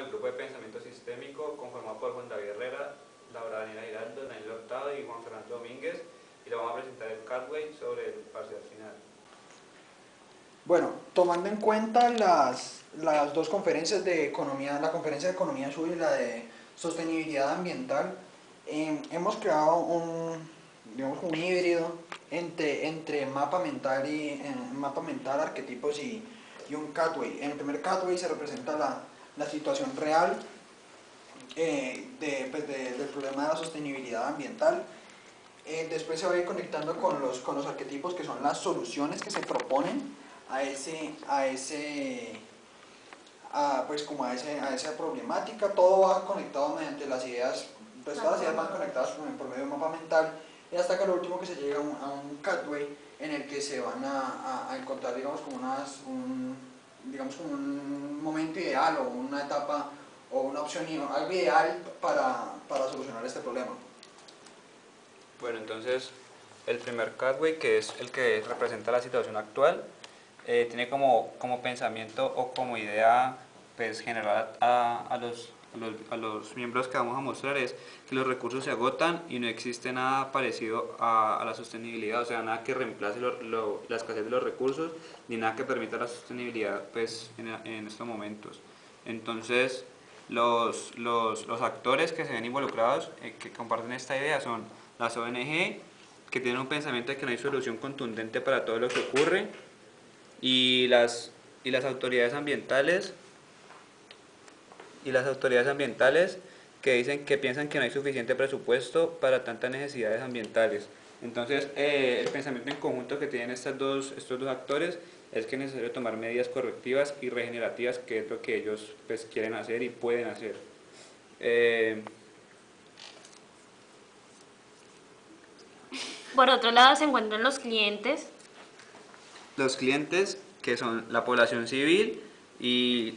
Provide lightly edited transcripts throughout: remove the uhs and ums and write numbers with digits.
el grupo de pensamiento sistémico conformado por Juan David Herrera, Laura Daniela Giraldo, Daniel Hurtado y Juan Fernando Domínguez, y le vamos a presentar el Catway sobre el parcial final. Bueno, tomando en cuenta las dos conferencias de economía, la conferencia de economía sur y la de sostenibilidad ambiental, hemos creado digamos, un híbrido entre mapa mental, arquetipos y un catway. En el primer catway se representa la situación real del problema de la sostenibilidad ambiental. Después se va a ir conectando con los arquetipos que son las soluciones que se proponen a esa problemática. Todo va conectado mediante las ideas, pues todas las ideas van conectadas por medio de un mapa mental, y hasta que lo último que se llega a un catway en el que se van a encontrar, digamos, como un momento ideal o una etapa o una opción, algo ideal para solucionar este problema. Bueno, entonces el primer Catway, que es el que representa la situación actual, tiene como pensamiento o como idea pues, general a los miembros que vamos a mostrar es que los recursos se agotan y no existe nada parecido a la sostenibilidad, o sea, nada que reemplace la escasez de los recursos ni nada que permita la sostenibilidad pues, en estos momentos. Entonces, los actores que se ven involucrados, que comparten esta idea, son las ONG, que tienen un pensamiento de que no hay solución contundente para todo lo que ocurre, y las autoridades ambientales que dicen que piensan que no hay suficiente presupuesto para tantas necesidades ambientales. Entonces, el pensamiento en conjunto que tienen estos dos actores es que es necesario tomar medidas correctivas y regenerativas, que es lo que ellos pues, quieren hacer y pueden hacer. Por otro lado se encuentran los clientes. Los clientes, que son la población civil y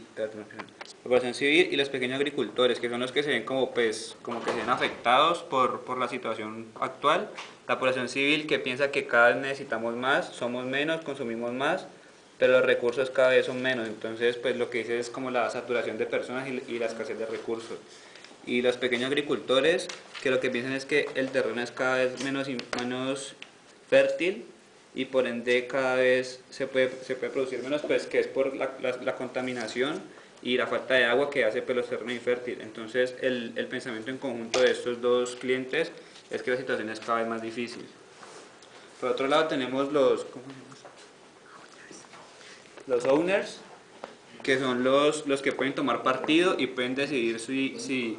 los pequeños agricultores, que son los que se ven como que se ven afectados por la situación actual. La población civil, que piensa que cada vez necesitamos más, somos menos, consumimos más, pero los recursos cada vez son menos. Entonces, pues lo que dice es como la saturación de personas y la escasez de recursos. Y los pequeños agricultores, que lo que piensan es que el terreno es cada vez menos fértil, y por ende cada vez se puede producir menos, pues que es por la contaminación y la falta de agua que hace pues, los terrenos infértiles. Entonces el pensamiento en conjunto de estos dos clientes es que la situación es cada vez más difícil. Por otro lado tenemos los owners, que son los que pueden tomar partido y pueden decidir si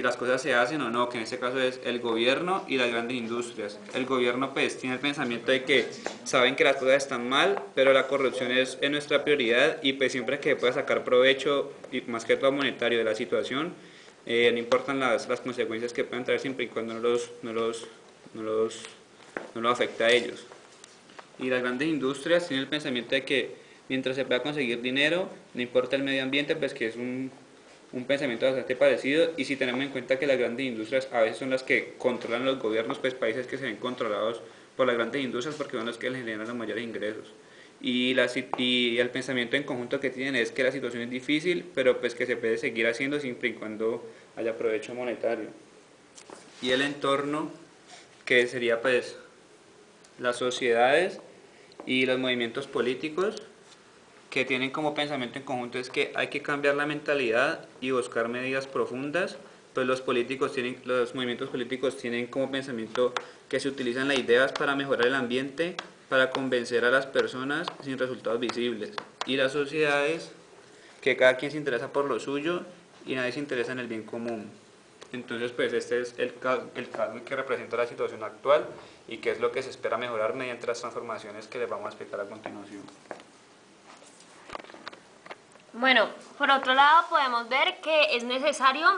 las cosas se hacen o no, que en este caso es el gobierno y las grandes industrias. El gobierno pues tiene el pensamiento de que saben que las cosas están mal, pero la corrupción es nuestra prioridad, y pues siempre que pueda sacar provecho, y más que todo monetario, de la situación, no importan las consecuencias que puedan traer, siempre y cuando no los afecte a ellos. Y las grandes industrias tienen el pensamiento de que mientras se pueda conseguir dinero, no importa el medio ambiente, pues que es un pensamiento bastante parecido. Y si tenemos en cuenta que las grandes industrias a veces son las que controlan los gobiernos, pues países que se ven controlados por las grandes industrias porque son los que les generan los mayores ingresos. Y el pensamiento en conjunto que tienen es que la situación es difícil, pero pues que se puede seguir haciendo siempre y cuando haya provecho monetario. Y el entorno, que sería pues las sociedades y los movimientos políticos, que tienen como pensamiento en conjunto es que hay que cambiar la mentalidad y buscar medidas profundas. Pues los movimientos políticos tienen como pensamiento que se utilizan las ideas para mejorar el ambiente, para convencer a las personas sin resultados visibles. Y las sociedades, que cada quien se interesa por lo suyo y nadie se interesa en el bien común. Entonces, pues este es el caso que representa la situación actual y que es lo que se espera mejorar mediante las transformaciones que les vamos a explicar a continuación. Bueno, por otro lado podemos ver que es necesario,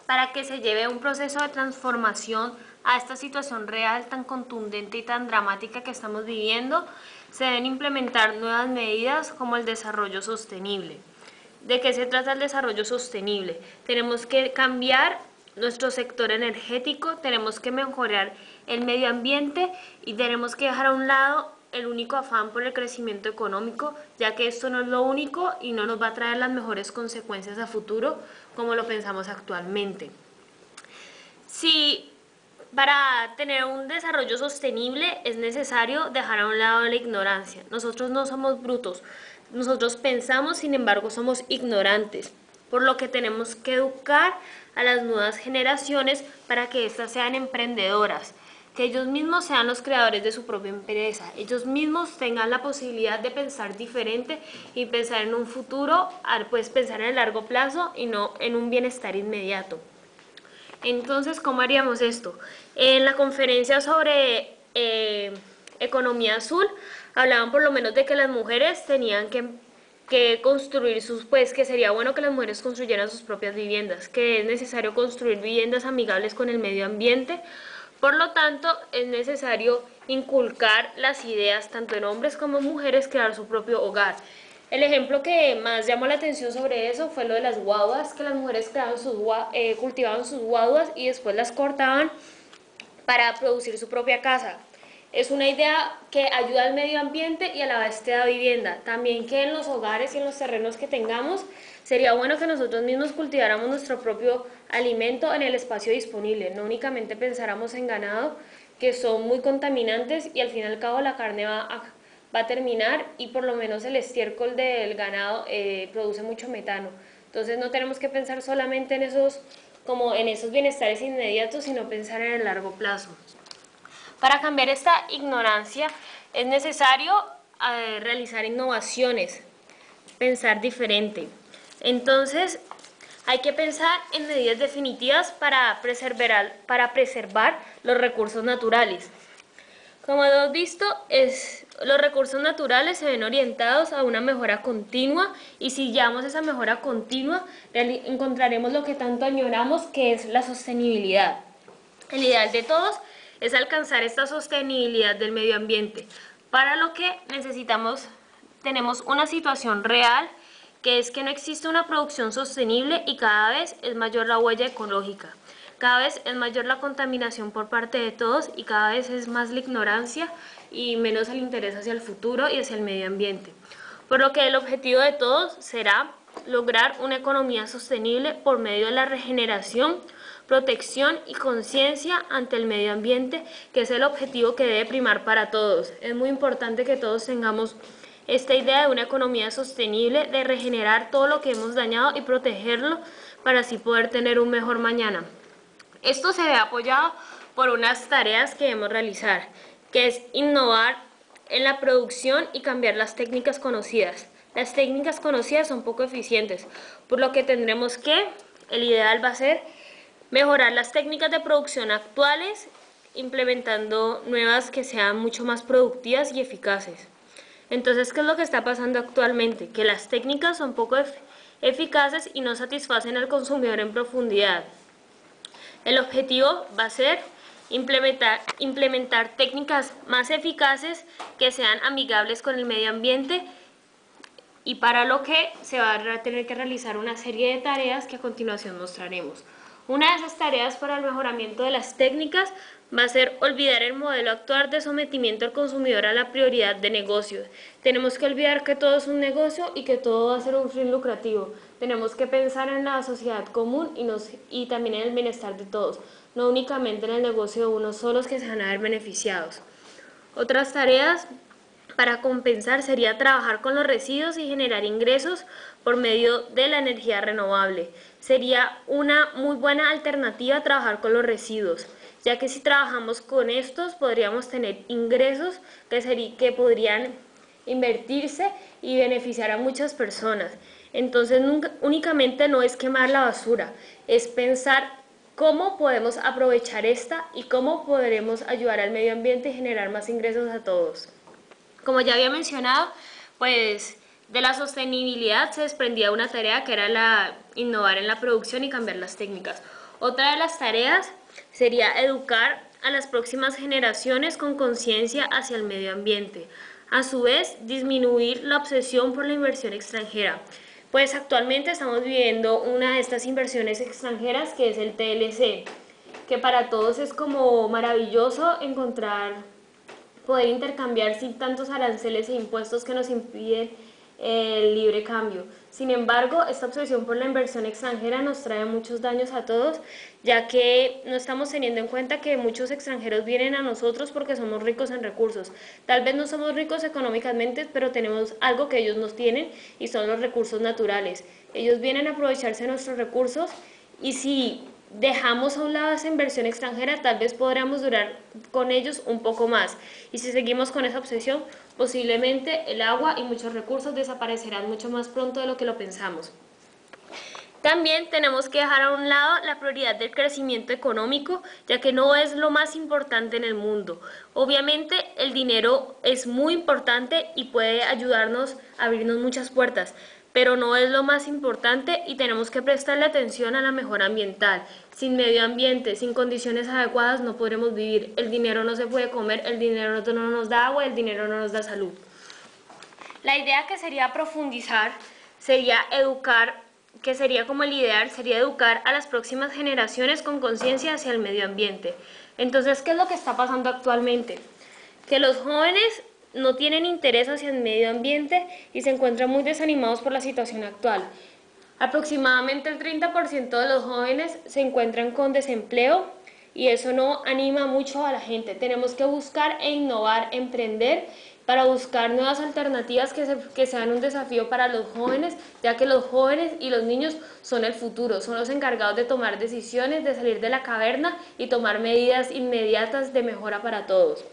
para que se lleve un proceso de transformación a esta situación real tan contundente y tan dramática que estamos viviendo, se deben implementar nuevas medidas como el desarrollo sostenible. ¿De qué se trata el desarrollo sostenible? Tenemos que cambiar nuestro sector energético, tenemos que mejorar el medio ambiente y tenemos que dejar a un lado el único afán por el crecimiento económico, ya que esto no es lo único y no nos va a traer las mejores consecuencias a futuro como lo pensamos actualmente. Si para tener un desarrollo sostenible es necesario dejar a un lado la ignorancia. Nosotros no somos brutos, nosotros pensamos, sin embargo somos ignorantes, por lo que tenemos que educar a las nuevas generaciones para que éstas sean emprendedoras, que ellos mismos sean los creadores de su propia empresa, ellos mismos tengan la posibilidad de pensar diferente y pensar en un futuro, pues pensar en el largo plazo y no en un bienestar inmediato. Entonces, ¿cómo haríamos esto? En la conferencia sobre economía azul, hablaban por lo menos de que las mujeres tenían que construir pues que sería bueno que las mujeres construyeran sus propias viviendas, que es necesario construir viviendas amigables con el medio ambiente. Por lo tanto, es necesario inculcar las ideas tanto en hombres como en mujeres, crear su propio hogar. El ejemplo que más llamó la atención sobre eso fue lo de las guaduas, que las mujeres cultivaban sus guaduas y después las cortaban para producir su propia casa. Es una idea que ayuda al medio ambiente y a la vez te da vivienda. También que en los hogares y en los terrenos que tengamos, sería bueno que nosotros mismos cultiváramos nuestro propio alimento en el espacio disponible. No únicamente pensáramos en ganado, que son muy contaminantes y al fin y al cabo la carne va a terminar y por lo menos el estiércol del ganado produce mucho metano. Entonces no tenemos que pensar solamente en esos bienestares inmediatos, sino pensar en el largo plazo. Para cambiar esta ignorancia es necesario realizar innovaciones, pensar diferente. Entonces hay que pensar en medidas definitivas para preservar los recursos naturales. Como hemos visto, los recursos naturales se ven orientados a una mejora continua y si llevamos esa mejora continua, encontraremos lo que tanto añoramos, que es la sostenibilidad. El ideal de todos es alcanzar esta sostenibilidad del medio ambiente, para lo que tenemos una situación real, que es que no existe una producción sostenible y cada vez es mayor la huella ecológica. Cada vez es mayor la contaminación por parte de todos y cada vez es más la ignorancia y menos el interés hacia el futuro y hacia el medio ambiente. Por lo que el objetivo de todos será lograr una economía sostenible por medio de la regeneración, protección y conciencia ante el medio ambiente, que es el objetivo que debe primar para todos. Es muy importante que todos tengamos esta idea de una economía sostenible, de regenerar todo lo que hemos dañado y protegerlo para así poder tener un mejor mañana. Esto se ve apoyado por unas tareas que debemos realizar, que es innovar en la producción y cambiar las técnicas conocidas. Las técnicas conocidas son poco eficientes, por lo que el ideal va a ser mejorar las técnicas de producción actuales, implementando nuevas que sean mucho más productivas y eficaces. Entonces, ¿qué es lo que está pasando actualmente? Que las técnicas son poco eficaces y no satisfacen al consumidor en profundidad. El objetivo va a ser implementar técnicas más eficaces que sean amigables con el medio ambiente y para lo que se va a tener que realizar una serie de tareas que a continuación mostraremos. Una de esas tareas para el mejoramiento de las técnicas va a ser olvidar el modelo actual de sometimiento al consumidor a la prioridad de negocio. Tenemos que olvidar que todo es un negocio y que todo va a ser un fin lucrativo. Tenemos que pensar en la sociedad común y también en el bienestar de todos, no únicamente en el negocio de unos solos que se van a ver beneficiados. Otras tareas para compensar sería trabajar con los residuos y generar ingresos por medio de la energía renovable. Sería una muy buena alternativa trabajar con los residuos, ya que si trabajamos con estos podríamos tener ingresos que podrían invertirse y beneficiar a muchas personas. Entonces únicamente no es quemar la basura, es pensar cómo podemos aprovechar esta y cómo podremos ayudar al medio ambiente y generar más ingresos a todos. Como ya había mencionado, pues de la sostenibilidad se desprendía una tarea que era innovar en la producción y cambiar las técnicas. Otra de las tareas sería educar a las próximas generaciones con conciencia hacia el medio ambiente. A su vez, disminuir la obsesión por la inversión extranjera. Pues actualmente estamos viviendo una de estas inversiones extranjeras que es el TLC, que para todos es como maravilloso encontrar poder intercambiar sin tantos aranceles e impuestos que nos impiden el libre cambio. Sin embargo, esta obsesión por la inversión extranjera nos trae muchos daños a todos, ya que no estamos teniendo en cuenta que muchos extranjeros vienen a nosotros porque somos ricos en recursos. Tal vez no somos ricos económicamente, pero tenemos algo que ellos no tienen y son los recursos naturales. Ellos vienen a aprovecharse de nuestros recursos y si dejamos a un lado esa inversión extranjera, tal vez podríamos durar con ellos un poco más. Y si seguimos con esa obsesión, posiblemente el agua y muchos recursos desaparecerán mucho más pronto de lo que lo pensamos. También tenemos que dejar a un lado la prioridad del crecimiento económico, ya que no es lo más importante en el mundo. Obviamente el dinero es muy importante y puede ayudarnos a abrirnos muchas puertas, pero no es lo más importante y tenemos que prestarle atención a la mejora ambiental. Sin medio ambiente, sin condiciones adecuadas no podremos vivir. El dinero no se puede comer, el dinero no nos da agua, el dinero no nos da salud. La idea que sería profundizar sería educar, que sería como el ideal, sería educar a las próximas generaciones con conciencia hacia el medio ambiente. Entonces, ¿qué es lo que está pasando actualmente? Que los jóvenes no tienen interés hacia el medio ambiente y se encuentran muy desanimados por la situación actual. Aproximadamente el 30% de los jóvenes se encuentran con desempleo y eso no anima mucho a la gente. Tenemos que buscar e innovar, emprender para buscar nuevas alternativas que sean un desafío para los jóvenes, ya que los jóvenes y los niños son el futuro, son los encargados de tomar decisiones, de salir de la caverna y tomar medidas inmediatas de mejora para todos.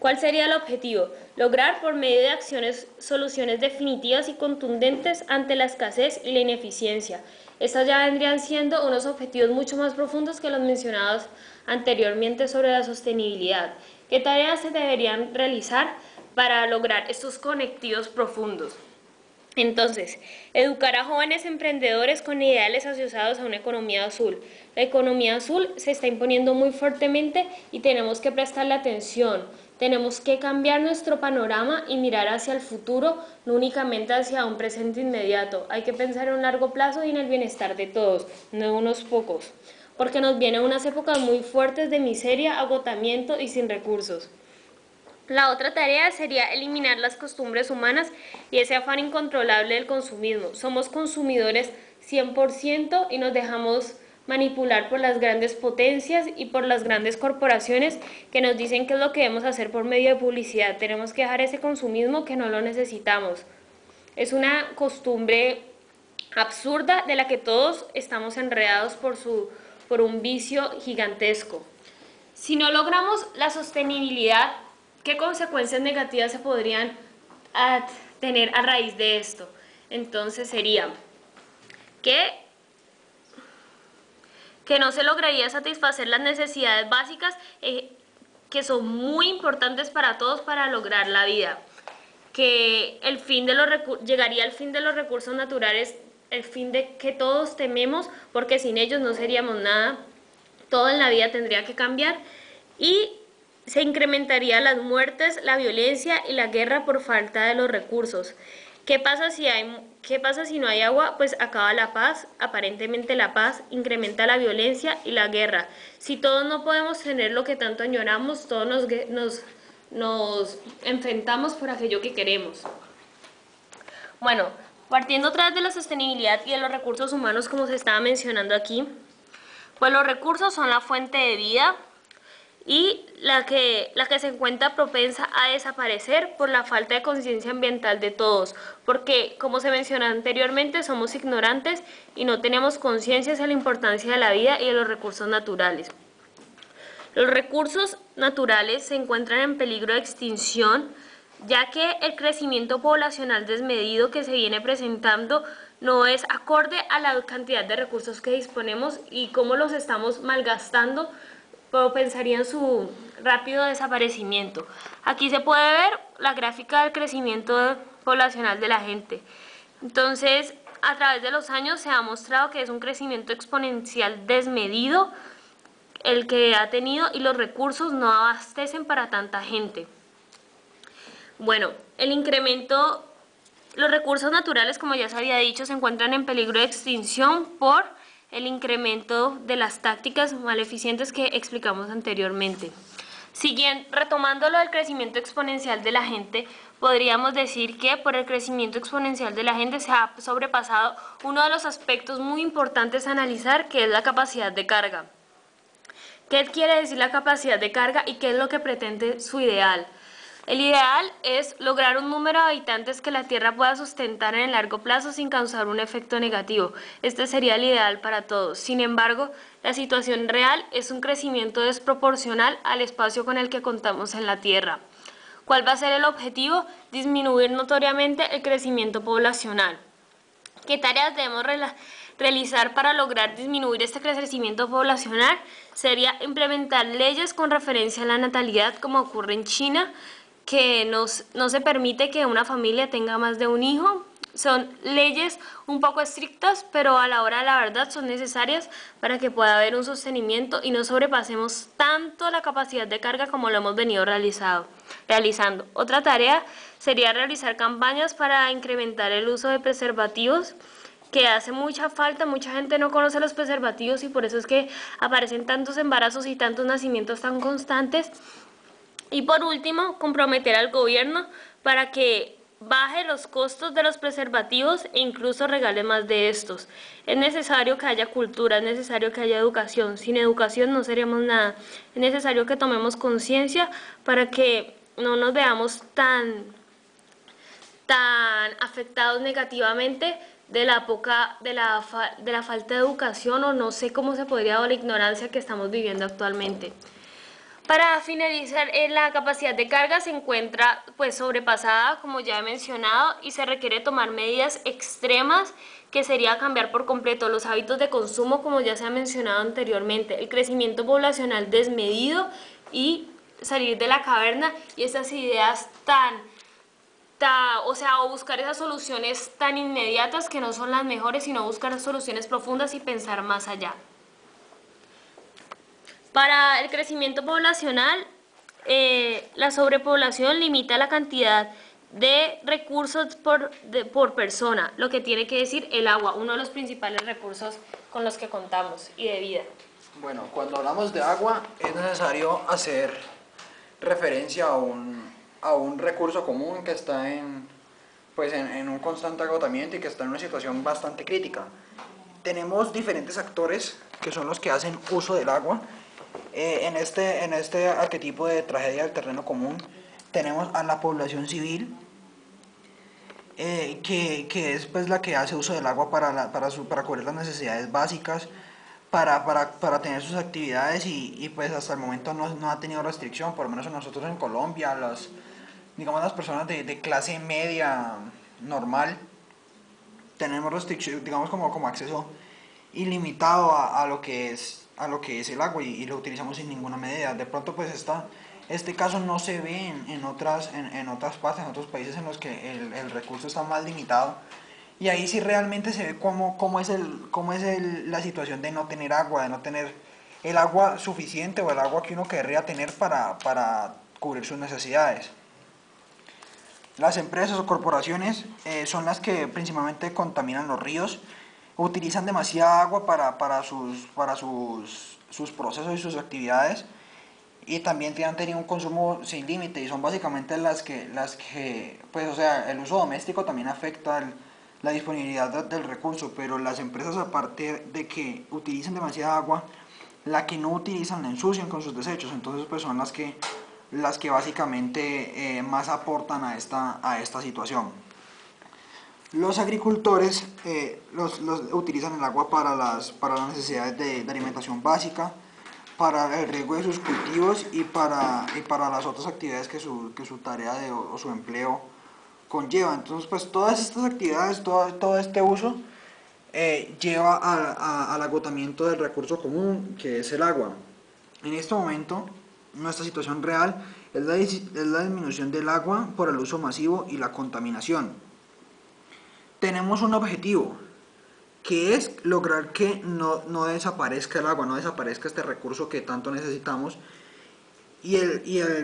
¿Cuál sería el objetivo? Lograr por medio de acciones soluciones definitivas y contundentes ante la escasez y la ineficiencia. Estas ya vendrían siendo unos objetivos mucho más profundos que los mencionados anteriormente sobre la sostenibilidad. ¿Qué tareas se deberían realizar para lograr estos conectivos profundos? Entonces, educar a jóvenes emprendedores con ideales asociados a una economía azul. La economía azul se está imponiendo muy fuertemente y tenemos que prestarle atención. Tenemos que cambiar nuestro panorama y mirar hacia el futuro, no únicamente hacia un presente inmediato. Hay que pensar en un largo plazo y en el bienestar de todos, no de unos pocos, porque nos vienen unas épocas muy fuertes de miseria, agotamiento y sin recursos. La otra tarea sería eliminar las costumbres humanas y ese afán incontrolable del consumismo. Somos consumidores 100% y nos dejamos manipular por las grandes potencias y por las grandes corporaciones que nos dicen qué es lo que debemos hacer por medio de publicidad. Tenemos que dejar ese consumismo que no lo necesitamos. Es una costumbre absurda de la que todos estamos enredados por un vicio gigantesco. Si no logramos la sostenibilidad, ¿qué consecuencias negativas se podrían tener a raíz de esto? Entonces sería que no se lograría satisfacer las necesidades básicas que son muy importantes para todos para lograr la vida, que llegaría el fin de los recursos naturales, el fin de que todos tememos, porque sin ellos no seríamos nada, todo en la vida tendría que cambiar y se incrementarían las muertes, la violencia y la guerra por falta de los recursos. ¿Qué pasa si no hay agua? Pues acaba la paz, aparentemente la paz, incrementa la violencia y la guerra. Si todos no podemos tener lo que tanto añoramos, todos nos enfrentamos por aquello que queremos. Bueno, partiendo otra vez de la sostenibilidad y de los recursos humanos como se estaba mencionando aquí, pues los recursos son la fuente de vida y la que se encuentra propensa a desaparecer por la falta de conciencia ambiental de todos, porque como se mencionó anteriormente somos ignorantes y no tenemos conciencia de la importancia de la vida y de los recursos naturales. Los recursos naturales se encuentran en peligro de extinción, ya que el crecimiento poblacional desmedido que se viene presentando no es acorde a la cantidad de recursos que disponemos y cómo los estamos malgastando, pensaría en su rápido desaparecimiento. Aquí se puede ver la gráfica del crecimiento poblacional de la gente. Entonces, a través de los años se ha mostrado que es un crecimiento exponencial desmedido el que ha tenido y los recursos no abastecen para tanta gente. Bueno, los recursos naturales, como ya se había dicho, se encuentran en peligro de extinción por el incremento de las tácticas maleficientes que explicamos anteriormente. Retomando lo del crecimiento exponencial de la gente, podríamos decir que por el crecimiento exponencial de la gente se ha sobrepasado uno de los aspectos muy importantes a analizar, que es la capacidad de carga. ¿Qué quiere decir la capacidad de carga y qué es lo que pretende su ideal? El ideal es lograr un número de habitantes que la Tierra pueda sustentar en el largo plazo sin causar un efecto negativo. Este sería el ideal para todos. Sin embargo, la situación real es un crecimiento desproporcional al espacio con el que contamos en la Tierra. ¿Cuál va a ser el objetivo? Disminuir notoriamente el crecimiento poblacional. ¿Qué tareas debemos realizar para lograr disminuir este crecimiento poblacional? Sería implementar leyes con referencia a la natalidad, como ocurre en China, que no se permite que una familia tenga más de un hijo. Son leyes un poco estrictas, pero a la hora de la verdad son necesarias para que pueda haber un sostenimiento y no sobrepasemos tanto la capacidad de carga como lo hemos venido realizando. Otra tarea sería realizar campañas para incrementar el uso de preservativos, que hace mucha falta. Mucha gente no conoce los preservativos y por eso es que aparecen tantos embarazos y tantos nacimientos tan constantes. Y por último, comprometer al gobierno para que baje los costos de los preservativos e incluso regale más de estos. Es necesario que haya cultura, es necesario que haya educación. Sin educación no seremos nada. Es necesario que tomemos conciencia para que no nos veamos tan afectados negativamente de la falta de educación, o no sé cómo se podría, o la ignorancia que estamos viviendo actualmente. Para finalizar, la capacidad de carga se encuentra pues sobrepasada, como ya he mencionado, y se requiere tomar medidas extremas, que sería cambiar por completo los hábitos de consumo, como ya se ha mencionado anteriormente, el crecimiento poblacional desmedido y salir de la caverna y esas ideas o buscar esas soluciones tan inmediatas que no son las mejores, sino buscar soluciones profundas y pensar más allá. Para el crecimiento poblacional, la sobrepoblación limita la cantidad de recursos por persona, lo que tiene que decir el agua, uno de los principales recursos con los que contamos y de vida. Bueno, cuando hablamos de agua es necesario hacer referencia a un recurso común que está en un constante agotamiento y que está en una situación bastante crítica. Tenemos diferentes actores que son los que hacen uso del agua. En este arquetipo de tragedia del terreno común tenemos a la población civil, que es pues la que hace uso del agua para cubrir las necesidades básicas, para tener sus actividades y pues hasta el momento no ha tenido restricción. Por lo menos nosotros en Colombia, las personas de clase media normal tenemos restricción, digamos como acceso ilimitado a lo que es el agua y lo utilizamos sin ninguna medida. De pronto pues este caso no se ve en otras partes, en otros países en los que el recurso está más limitado, y ahí sí realmente se ve cómo es la situación de no tener agua, de no tener el agua suficiente o el agua que uno querría tener para cubrir sus necesidades. Las empresas o corporaciones son las que principalmente contaminan los ríos, utilizan demasiada agua para sus procesos y sus actividades, y también han tenido un consumo sin límite, y son básicamente las que pues o sea, el uso doméstico también afecta la disponibilidad del recurso, pero las empresas, aparte de que utilizan demasiada agua, la que no utilizan la ensucian con sus desechos. Entonces pues son las que básicamente más aportan a esta situación. Los agricultores utilizan el agua para las necesidades de alimentación básica, para el riego de sus cultivos y para las otras actividades que su tarea o su empleo conlleva. Entonces pues todas estas actividades, todo este uso lleva al agotamiento del recurso común, que es el agua. En este momento nuestra situación real es la disminución del agua por el uso masivo y la contaminación. Tenemos un objetivo, que es lograr que no desaparezca el agua, no desaparezca este recurso que tanto necesitamos, y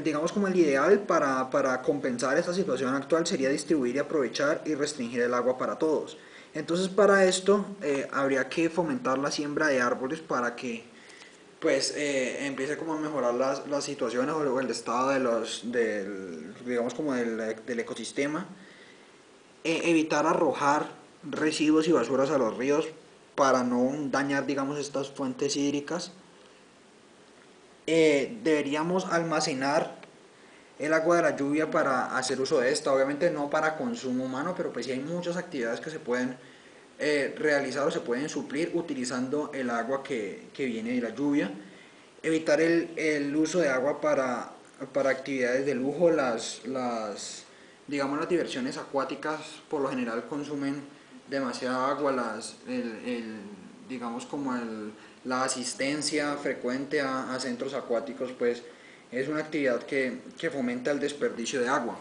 digamos como el ideal para compensar esta situación actual sería distribuir y aprovechar y restringir el agua para todos. Entonces para esto habría que fomentar la siembra de árboles para que pues empiece como a mejorar las situaciones o el estado digamos como del ecosistema, evitar arrojar residuos y basuras a los ríos para no dañar, digamos, estas fuentes hídricas. Deberíamos almacenar el agua de la lluvia para hacer uso de esta, obviamente no para consumo humano, pero pues sí hay muchas actividades que se pueden realizar o se pueden suplir utilizando el agua que viene de la lluvia. Evitar el uso de agua para actividades de lujo, digamos las diversiones acuáticas por lo general consumen demasiada agua, digamos como la asistencia frecuente a centros acuáticos pues es una actividad que fomenta el desperdicio de agua.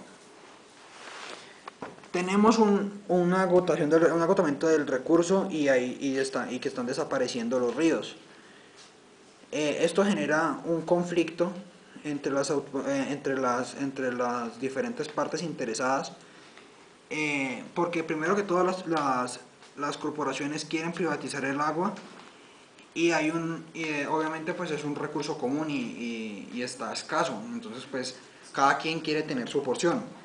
Tenemos un agotamiento del recurso y que están desapareciendo los ríos. Esto genera un conflicto entre las diferentes partes interesadas, porque primero que todo las corporaciones quieren privatizar el agua y obviamente pues es un recurso común y está escaso, entonces pues cada quien quiere tener su porción.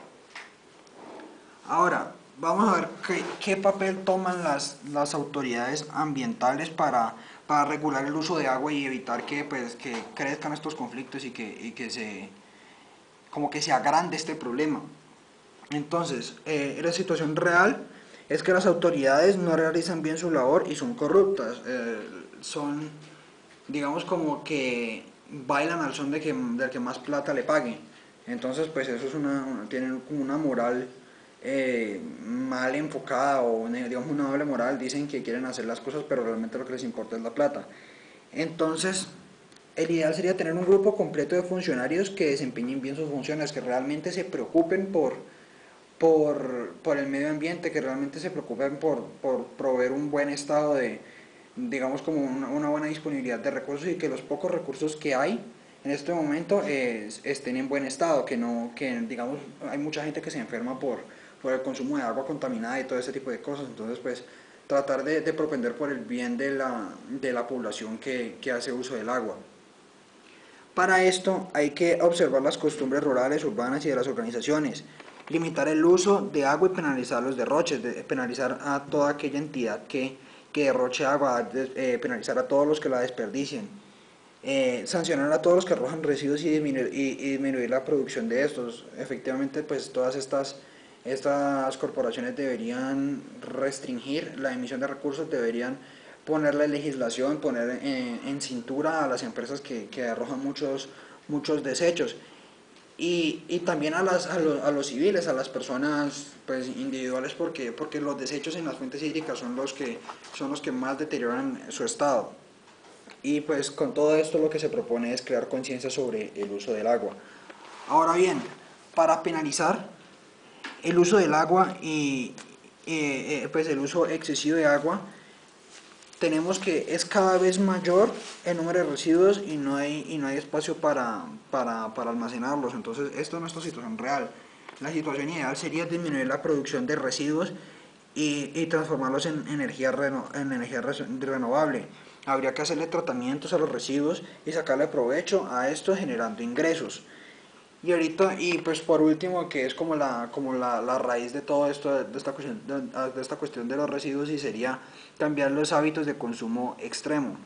Ahora, vamos a ver qué papel toman las autoridades ambientales para regular el uso de agua y evitar que crezcan estos conflictos y como que se agrande este problema. Entonces, la situación real es que las autoridades no realizan bien su labor y son corruptas. Digamos como que bailan al son del que más plata le pague. Entonces, pues eso tienen como una moral mal enfocada o digamos una doble moral. Dicen que quieren hacer las cosas, pero realmente lo que les importa es la plata. Entonces, el ideal sería tener un grupo completo de funcionarios que desempeñen bien sus funciones, que realmente se preocupen por el medio ambiente, que realmente se preocupen por proveer un buen estado digamos como una buena disponibilidad de recursos y que los pocos recursos que hay en este momento estén en buen estado, que digamos hay mucha gente que se enferma por el consumo de agua contaminada y todo ese tipo de cosas, entonces pues tratar de propender por el bien de la población que hace uso del agua. Para esto hay que observar las costumbres rurales, urbanas y de las organizaciones, limitar el uso de agua y penalizar los derroches, penalizar a toda aquella entidad que derroche agua, penalizar a todos los que la desperdicien, sancionar a todos los que arrojan residuos y disminuir la producción de estos. Efectivamente, pues todas estas corporaciones deberían restringir la emisión de recursos, deberían ponerle legislación, poner en cintura a las empresas que arrojan muchos desechos y también a los civiles, a las personas pues individuales porque los desechos en las fuentes hídricas son los que más deterioran su estado. Y pues con todo esto lo que se propone es crear conciencia sobre el uso del agua. Ahora bien, para penalizar el uso del agua y pues el uso excesivo de agua, tenemos que es cada vez mayor el número de residuos y no hay espacio para almacenarlos. Entonces esto no es nuestra situación real. La situación ideal sería disminuir la producción de residuos y transformarlos en energía renovable. Habría que hacerle tratamientos a los residuos y sacarle provecho a esto generando ingresos. Y ahorita, y pues por último, que es como la raíz de todo esto, de esta cuestión de los residuos, y sería cambiar los hábitos de consumo extremo.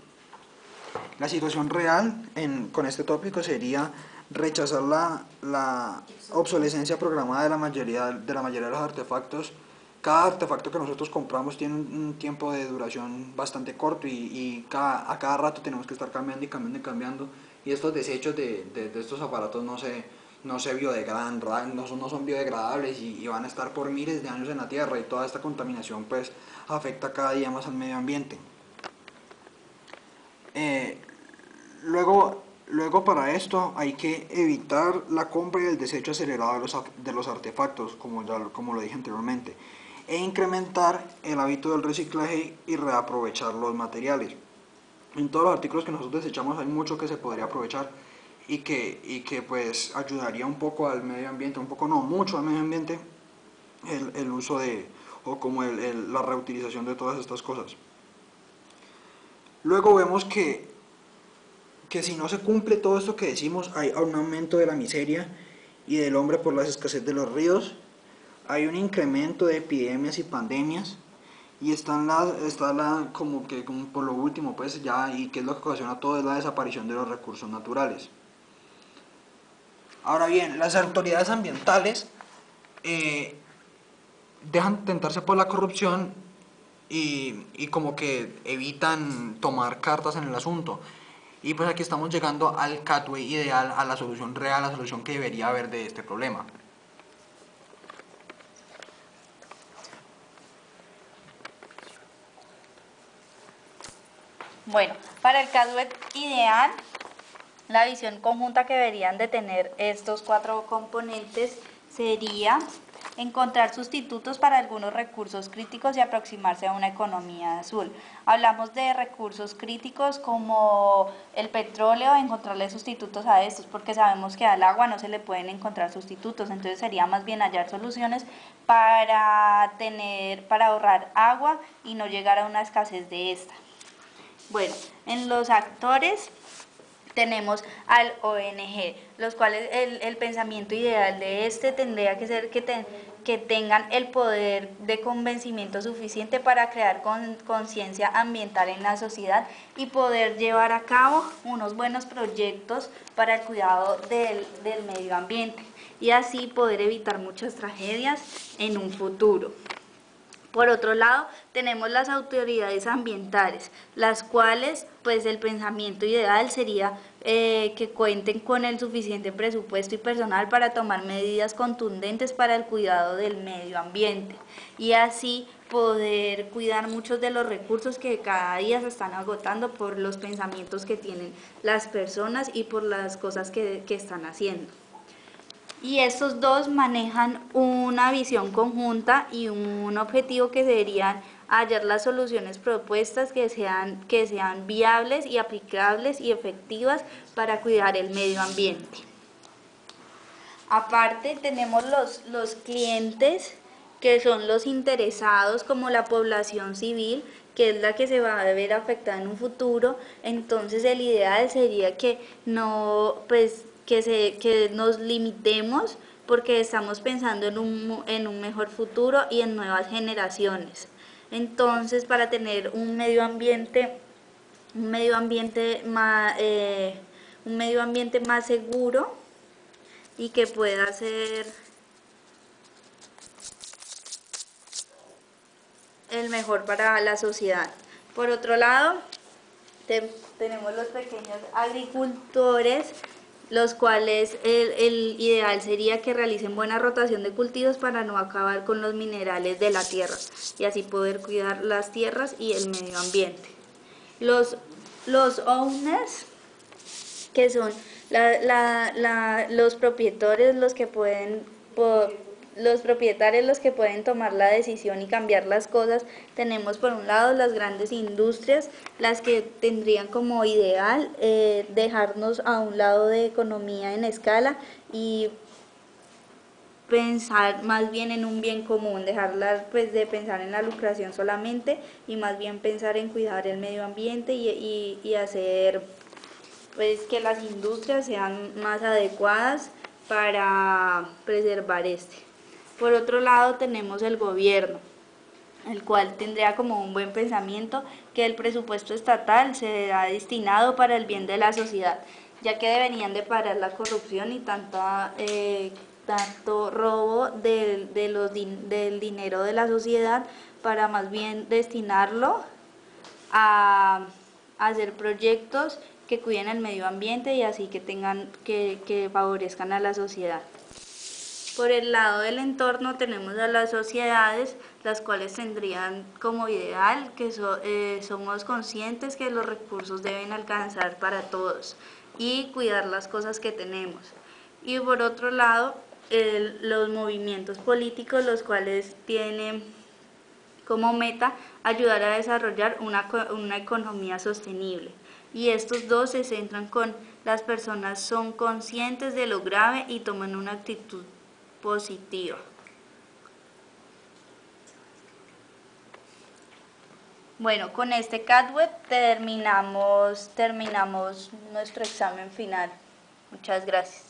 La situación real con este tópico sería rechazar la obsolescencia programada de la mayoría de los artefactos. Cada artefacto que nosotros compramos tiene un tiempo de duración bastante corto y a cada rato tenemos que estar cambiando y cambiando y cambiando. Y estos desechos de estos aparatos no se biodegradan, no son biodegradables y van a estar por miles de años en la Tierra y toda esta contaminación pues afecta cada día más al medio ambiente. Luego para esto hay que evitar la compra y el desecho acelerado de los artefactos, como lo dije anteriormente, e incrementar el hábito del reciclaje y reaprovechar los materiales. En todos los artículos que nosotros desechamos hay mucho que se podría aprovechar y que pues ayudaría un poco al medio ambiente, mucho al medio ambiente, el uso la reutilización de todas estas cosas. Luego vemos que que si no se cumple todo esto que decimos, hay un aumento de la miseria y del hombre por la escasez de los ríos, hay un incremento de epidemias y pandemias, y como por lo último, pues ya, y que es lo que ocasiona todo, es la desaparición de los recursos naturales. Ahora bien, las autoridades ambientales dejan tentarse por la corrupción y como que evitan tomar cartas en el asunto. Y pues aquí estamos llegando al catway ideal, a la solución real, a la solución que debería haber de este problema. Bueno, para el caso ideal, la visión conjunta que deberían de tener estos 4 componentes sería encontrar sustitutos para algunos recursos críticos y aproximarse a una economía azul. Hablamos de recursos críticos como el petróleo, encontrarle sustitutos a estos, porque sabemos que al agua no se le pueden encontrar sustitutos, entonces sería más bien hallar soluciones para ahorrar agua y no llegar a una escasez de esta. Bueno, en los actores tenemos al ONG, los cuales el pensamiento ideal de este tendría que ser que tengan el poder de convencimiento suficiente para crear conciencia ambiental en la sociedad y poder llevar a cabo unos buenos proyectos para el cuidado del medio ambiente y así poder evitar muchas tragedias en un futuro. Por otro lado, tenemos las autoridades ambientales, las cuales, pues el pensamiento ideal sería que cuenten con el suficiente presupuesto y personal para tomar medidas contundentes para el cuidado del medio ambiente y así poder cuidar muchos de los recursos que cada día se están agotando por los pensamientos que tienen las personas y por las cosas que están haciendo. Y estos dos manejan una visión conjunta y un objetivo que serían hallar las soluciones propuestas que sean viables y aplicables y efectivas para cuidar el medio ambiente. Aparte tenemos los clientes, que son los interesados, como la población civil, que es la que se va a ver afectada en un futuro. Entonces el ideal sería que que nos limitemos, porque estamos pensando en un mejor futuro y en nuevas generaciones. Entonces, para tener un medio ambiente más seguro y que pueda ser el mejor para la sociedad. Por otro lado, tenemos los pequeños agricultores, los cuales el ideal sería que realicen buena rotación de cultivos para no acabar con los minerales de la tierra y así poder cuidar las tierras y el medio ambiente. Los owners, que son los propietarios, los propietarios los que pueden tomar la decisión y cambiar las cosas. Tenemos por un lado las grandes industrias, las que tendrían como ideal dejarnos a un lado de economía en escala y pensar más bien en un bien común, dejarlas pues de pensar en la lucración solamente y más bien pensar en cuidar el medio ambiente y hacer pues que las industrias sean más adecuadas para preservar este. Por otro lado tenemos el gobierno, el cual tendría como un buen pensamiento que el presupuesto estatal será destinado para el bien de la sociedad, ya que deberían de parar la corrupción y tanto robo del dinero de la sociedad para más bien destinarlo a hacer proyectos que cuiden el medio ambiente y así que favorezcan a la sociedad. Por el lado del entorno tenemos a las sociedades, las cuales tendrían como ideal que somos conscientes que los recursos deben alcanzar para todos y cuidar las cosas que tenemos. Y por otro lado, los movimientos políticos, los cuales tienen como meta ayudar a desarrollar una economía sostenible. Y estos dos se centran con las personas son conscientes de lo grave y toman una actitud positiva. Bueno, con este CADWEB terminamos nuestro examen final. Muchas gracias.